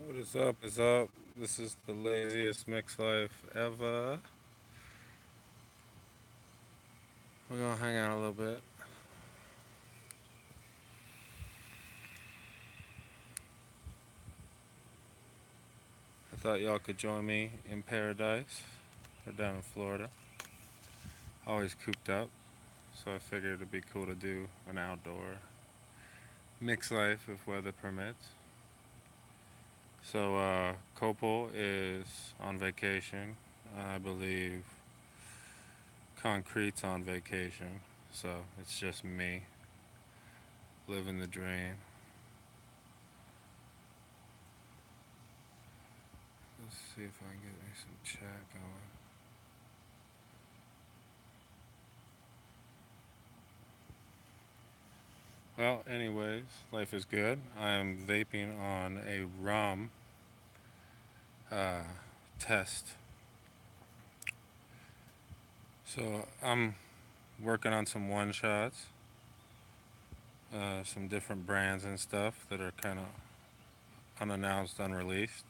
What is up? Is up? This is the laziest MixLife ever. We're gonna hang out a little bit. I thought y'all could join me in paradise or down in Florida. Always cooped up, so I figured it'd be cool to do an outdoor MixLife if weather permits. So, Copal is on vacation. I believe Concrete's on vacation, so it's just me living the dream. Let's see if I can get me some chat going. Well, anyways, life is good. I am vaping on a rum uh, test. So I'm working on some one shots, some different brands and stuff that are kind of unannounced, unreleased.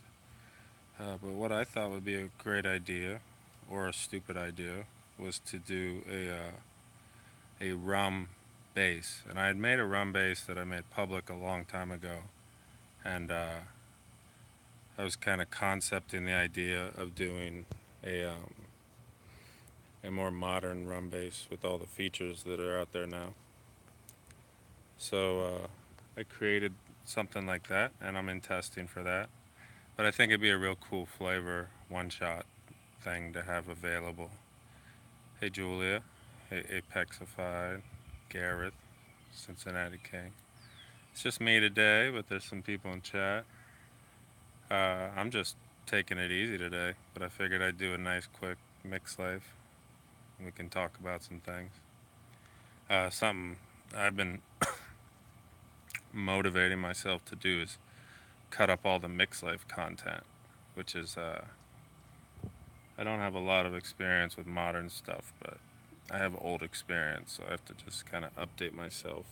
But what I thought would be a great idea, or a stupid idea, was to do a rum base. And I had made a rum base that I made public a long time ago, and I was kind of concepting the idea of doing a more modern rum base with all the features that are out there now. So I created something like that, and I'm in testing for that. But I think it'd be a real cool flavor one shot thing to have available. Hey Julia, hey Apexified, Gareth, Cincinnati King. It's just me today, but there's some people in chat. I'm just taking it easy today, but I figured I'd do a nice quick mix life. We can talk about some things. Something I've been motivating myself to do is cut up all the mix life content, which is I don't have a lot of experience with modern stuff, but I have old experience, so I have to just kind of update myself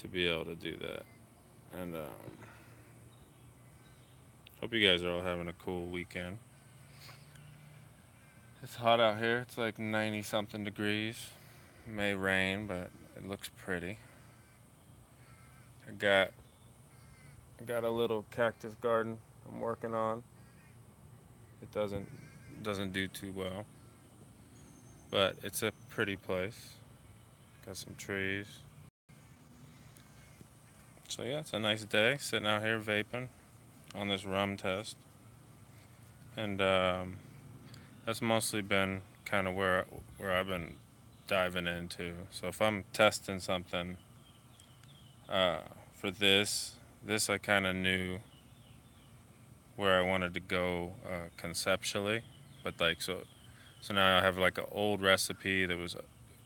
to be able to do that. And hope you guys are all having a cool weekend. It's hot out here. It's like 90 something degrees. It may rain, but it looks pretty. I got I got a little cactus garden I'm working on. It doesn't do too well, but it's a pretty place. Got some trees. So yeah, it's a nice day sitting out here vaping on this rum test, and that's mostly been kind of where I've been diving into. So if I'm testing something uh, for this I kind of knew where I wanted to go conceptually, but like so now I have like an old recipe that was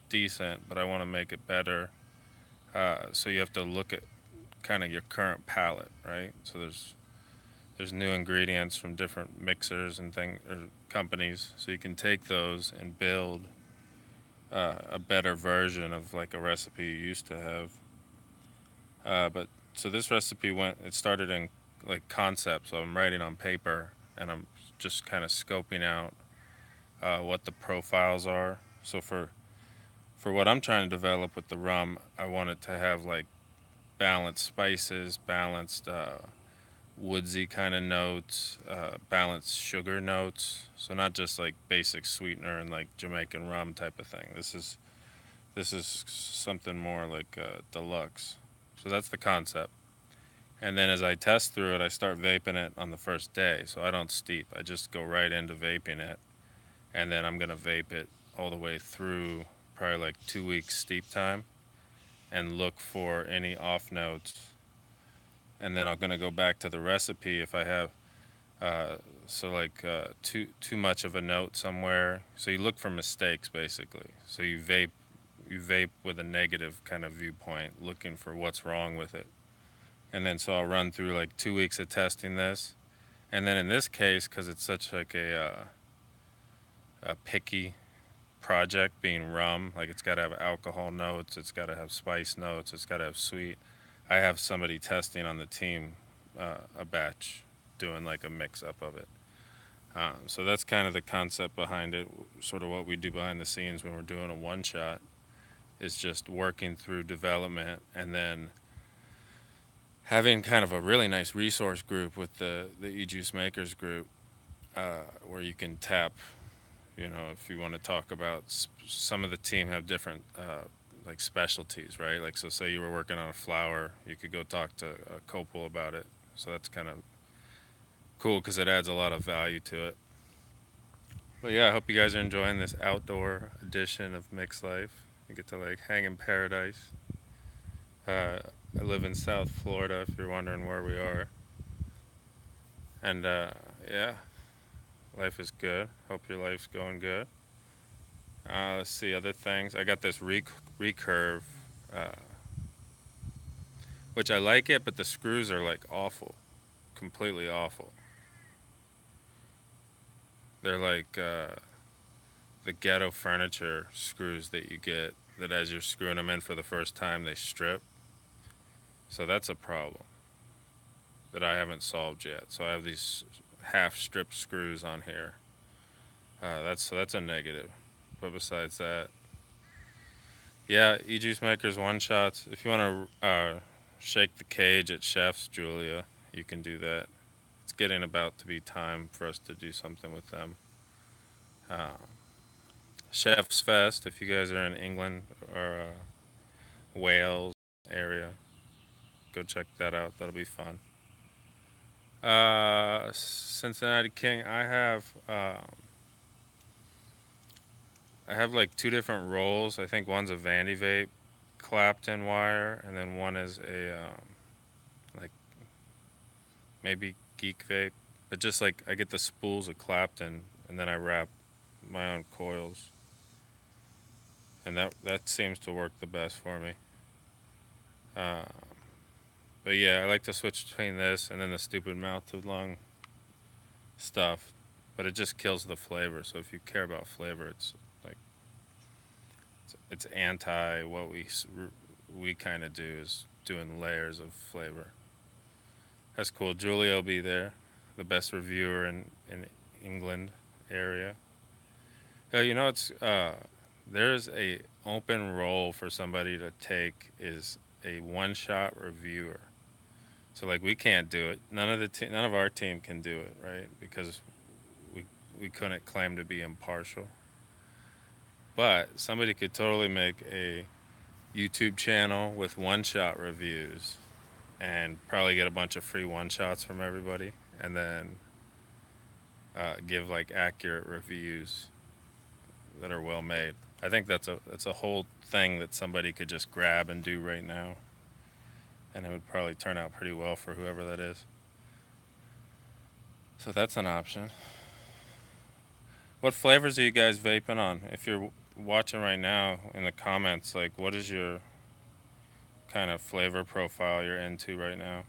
decent, but I want to make it better. So you have to look at kind of your current palate, right? So there's new ingredients from different mixers and thing or companies, so you can take those and build a better version of like a recipe you used to have. But so this recipe it started in like concept, so I'm writing on paper and I'm just kind of scoping out what the profiles are. So for what I'm trying to develop with the rum, I want it to have like balanced spices, balanced woodsy kind of notes, balanced sugar notes. So not just like basic sweetener and like Jamaican rum type of thing. This is something more like deluxe. So that's the concept. And then as I test through it, I start vaping it on the first day. So I don't steep. I just go right into vaping it, and then I'm gonna vape it all the way through, probably like 2 weeks steep time, and look for any off notes. And then I'm gonna go back to the recipe if I have uh, too much of a note somewhere. So you look for mistakes basically. So you vape with a negative kind of viewpoint, looking for what's wrong with it. And then so I'll run through like 2 weeks of testing this, and then in this case, because it's such like a picky project, being rum, like it's got to have alcohol notes, it's got to have spice notes, it's got to have sweet. I have somebody testing on the team a batch, doing like a mix up of it. So that's kind of the concept behind it. Sort of what we do behind the scenes when we're doing a one shot is just working through development and then having kind of a really nice resource group with the e-juice makers group, where you can tap, if you want to talk about some of the team have different like specialties, right? Like, so say you were working on a flower, you could go talk to a Copal about it. So that's kind of cool because it adds a lot of value to it. But yeah, I hope you guys are enjoying this outdoor edition of MixLife. You get to like hang in paradise. I live in South Florida, if you're wondering where we are. And yeah, life is good. Hope your life's going good. Let's see other things. I got this recurve, uh, which I like it, but the screws are like awful, completely awful. They're like the ghetto furniture screws that you get that as you're screwing them in for the first time, they strip. So that's a problem that I haven't solved yet. So I have these half stripped screws on here. That's a negative. But besides that, yeah, e-juice makers one shots. If you want to shake the cage at Chef's, Julia, you can do that. It's getting about to be time for us to do something with them. Uh, Chef's Fest, if you guys are in England or Wales area, go check that out. That'll be fun. Cincinnati King, I have like two different rolls. I think one's a Vandy vape clapped in wire, and then one is a like maybe geek vape. But just like I get the spools of Clapton, and then I wrap my own coils, and that seems to work the best for me. Uh, but yeah, I like to switch between this and then the stupid mouth to lung stuff, but it just kills the flavor. So if you care about flavor, it's like it's anti what we kind of do is doing layers of flavor. That's cool. Julia will be there, the best reviewer in England area. It's there's a open role for somebody to take is a one shot reviewer. So like we can't do it. None of our team can do it, right? Because we we couldn't claim to be impartial. But somebody could totally make a YouTube channel with one shot reviews and probably get a bunch of free one shots from everybody and then give like accurate reviews that are well made. I think that's a whole thing that somebody could just grab and do right now, and it would probably turn out pretty well for whoever that is. So that's an option. What flavors are you guys vaping on? If you're watching right now in the comments, like what is your kind of flavor profile you're into right now?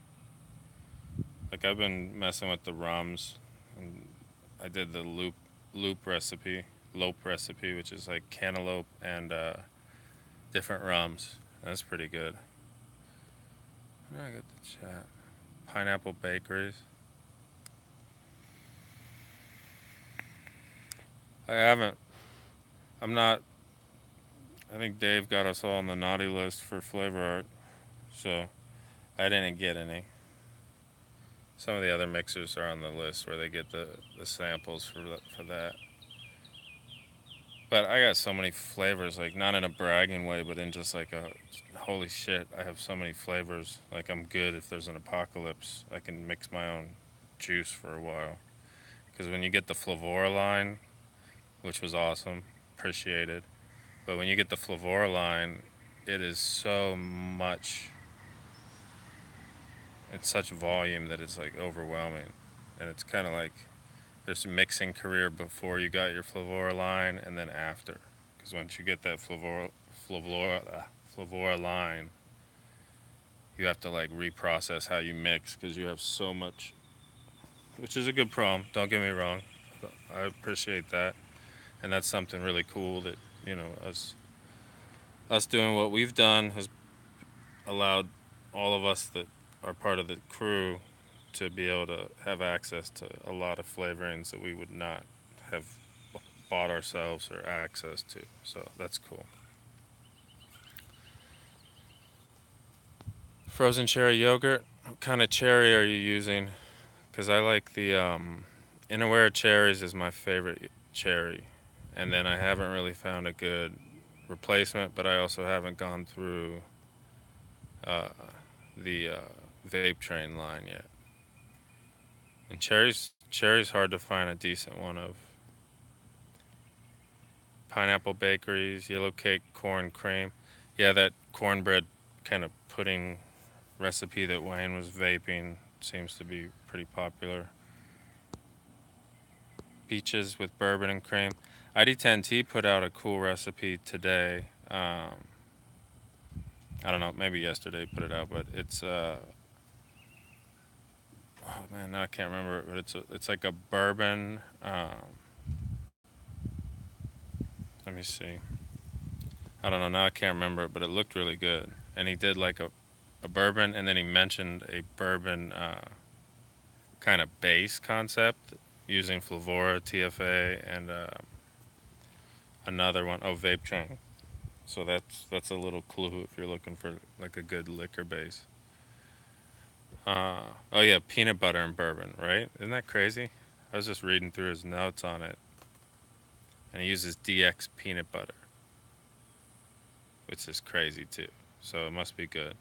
Like I've been messing with the rums, and I did the lope recipe, which is like cantaloupe and different rums. That's pretty good. Where did I get the chat? Pineapple bakeries. I haven't. I'm not. I think Dave got us all on the naughty list for flavor art, so I didn't get any. Some of the other mixers are on the list where they get the samples for that. But I got so many flavors, like not in a bragging way, but in just like a holy shit, I have so many flavors. Like I'm good if there's an apocalypse, I can mix my own juice for a while. Because when you get the Flavor line, which was awesome, appreciated. But when you get the Flavor line, it is so much. It's such volume that it's like overwhelming, and it's kind of like there's a mixing career before you got your Flavor line and then after. Because once you get that Flavor line, you have to like reprocess how you mix because you have so much, which is a good problem. Don't get me wrong, I appreciate that, and that's something really cool that us doing what we've done has allowed all of us that are part of the crew to be able to have access to a lot of flavorings that we would not have bought ourselves or access to. So that's cool. Frozen cherry yogurt. What kind of cherry are you using? Because I like the Inaware cherries is my favorite cherry, and then I haven't really found a good replacement. But I also haven't gone through uh, the vape train line yet. And cherry's hard to find a decent one of. Pineapple bakeries, yellow cake, corn cream. Yeah, that cornbread kind of pudding recipe that Wayne was vaping seems to be pretty popular. Peaches with bourbon and cream. ID10T put out a cool recipe today. I don't know, maybe yesterday put it out, but it's oh man, now I can't remember it, but it's like a bourbon. Let me see. I don't know, now I can't remember it, but it looked really good. And he did like a bourbon, and then he mentioned a bourbon kind of base concept using Flavor, TFA, and another one, oh, Vape Train. So that's a little clue if you're looking for like a good liquor base. Oh yeah, peanut butter and bourbon, right? Isn't that crazy? I was just reading through his notes on it, and he uses DX peanut butter, which is crazy too. So it must be good.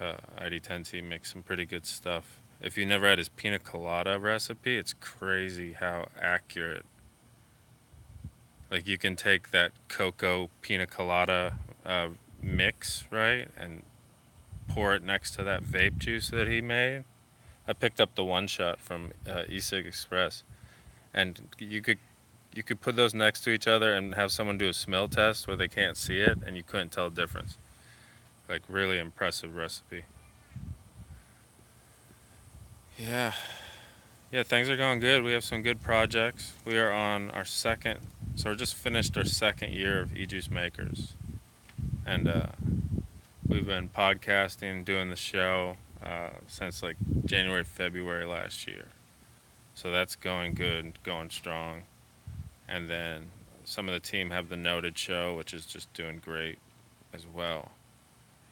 ID10T makes some pretty good stuff. If you never had his pina colada recipe, it's crazy how accurate. Like you can take that cocoa pina colada mix, right, and pour it next to that vape juice that he made. I picked up the one shot from e-cig Express, and you could put those next to each other and have someone do a smell test where they can't see it, and you couldn't tell the difference. Like really impressive recipe. Yeah, yeah, things are going good. We have some good projects. We are on our second, so we're just finished our second year of e-juice makers, and we've been podcasting, doing the show since like January, February last year. So that's going good, going strong. And then some of the team have the Noted show, which is just doing great as well.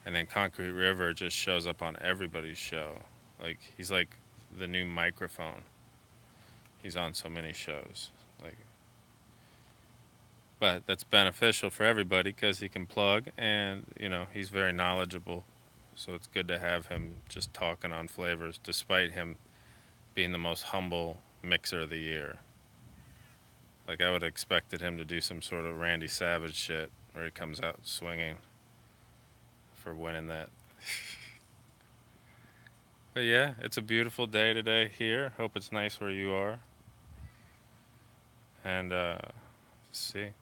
And then Concrete River just shows up on everybody's show. Like he's like the new microphone. He's on so many shows. Like, but that's beneficial for everybody because he can plug, and he's very knowledgeable. So it's good to have him just talking on flavors, despite him being the most humble mixer of the year. Like I would have expected him to do some sort of Randy Savage shit where he comes out swinging for winning that. But yeah, it's a beautiful day today here. Hope it's nice where you are. And let's see. You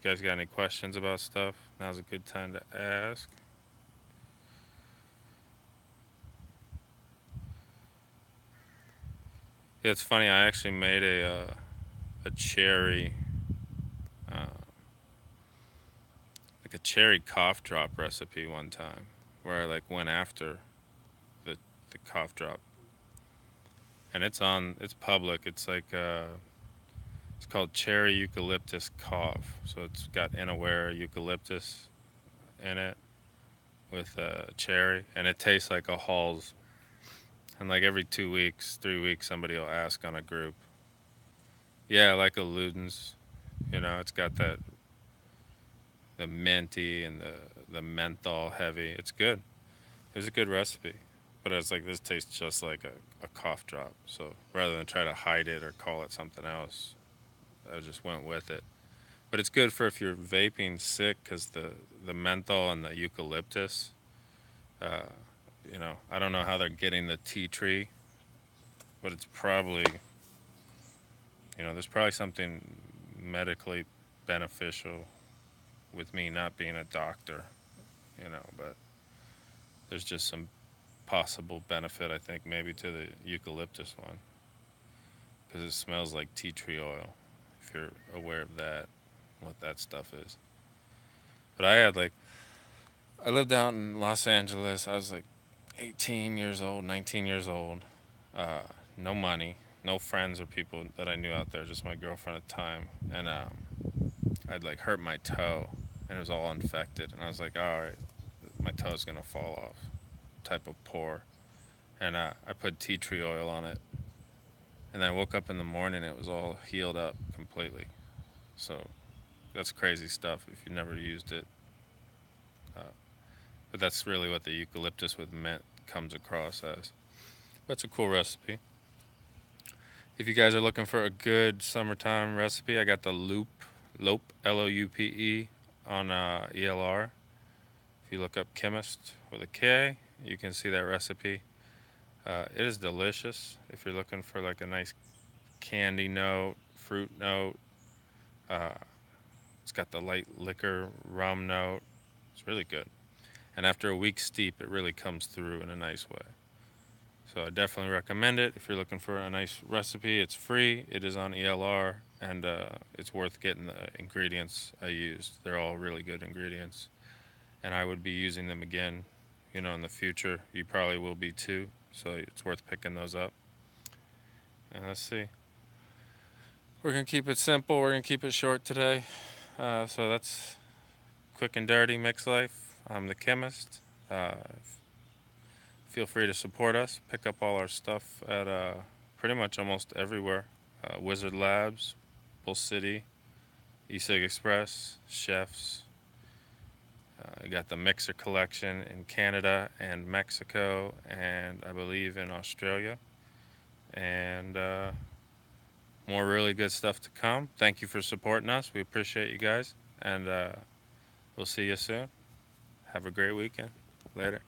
guys got any questions about stuff? Now's a good time to ask. Yeah, it's funny. I actually made a cherry, uh, like a cherry cough drop recipe one time, where I like went after the the cough drop, and it's public. It's like it's called cherry eucalyptus cough. So it's got Inaware eucalyptus in it with cherry, and it tastes like a Halls. And like every 2 weeks, 3 weeks, somebody will ask on a group. Yeah, like a Ludens. It's got that the minty and the menthol heavy. It's good. It was a good recipe, but I was like, this tastes just like a cough drop. So rather than try to hide it or call it something else, I just went with it. But it's good for if you're vaping sick because the menthol and the eucalyptus. Uh, I don't know how they're getting the tea tree, but it's probably there's probably something medically beneficial with me not being a doctor, but there's just some possible benefit, I think, maybe to the eucalyptus one because it smells like tea tree oil, if you're aware of that, what that stuff is. But I lived out in Los Angeles. I was like 18 years old, 19 years old. Uh, no money, no friends or people that I knew out there, just my girlfriend at the time. And I'd like hurt my toe and it was all infected. And I was like, all right, my toe's going to fall off. Type of pour. And I put tea tree oil on it. And then I woke up in the morning, it was all healed up completely. So that's crazy stuff if you've never used it. Uh, but that's really what the eucalyptus with mint comes across as. That's a cool recipe. If you guys are looking for a good summertime recipe, I got the Lope, Loupe, on ELR. If you look up chemist with a K, you can see that recipe. It is delicious. If you're looking for like a nice candy note, fruit note, uh, it's got the light liquor rum note. It's really good. And after a week steep, it really comes through in a nice way. So I definitely recommend it if you're looking for a nice recipe. It's free. It is on ELR, and it's worth getting the ingredients I used. They're all really good ingredients, and I would be using them again, in the future. You probably will be too. So it's worth picking those up. And let's see. We're gonna keep it simple. We're gonna keep it short today. So that's quick and dirty MixLife. I'm the chemist. Uh, Feel free to support us. Pick up all our stuff at pretty much almost everywhere. Wizard Labs, Bull City, e-cig Express, Chefs. I got the Mixer collection in Canada and Mexico, and I believe in Australia. And more really good stuff to come. Thank you for supporting us. We appreciate you guys, and we'll see you soon. Have a great weekend. Later.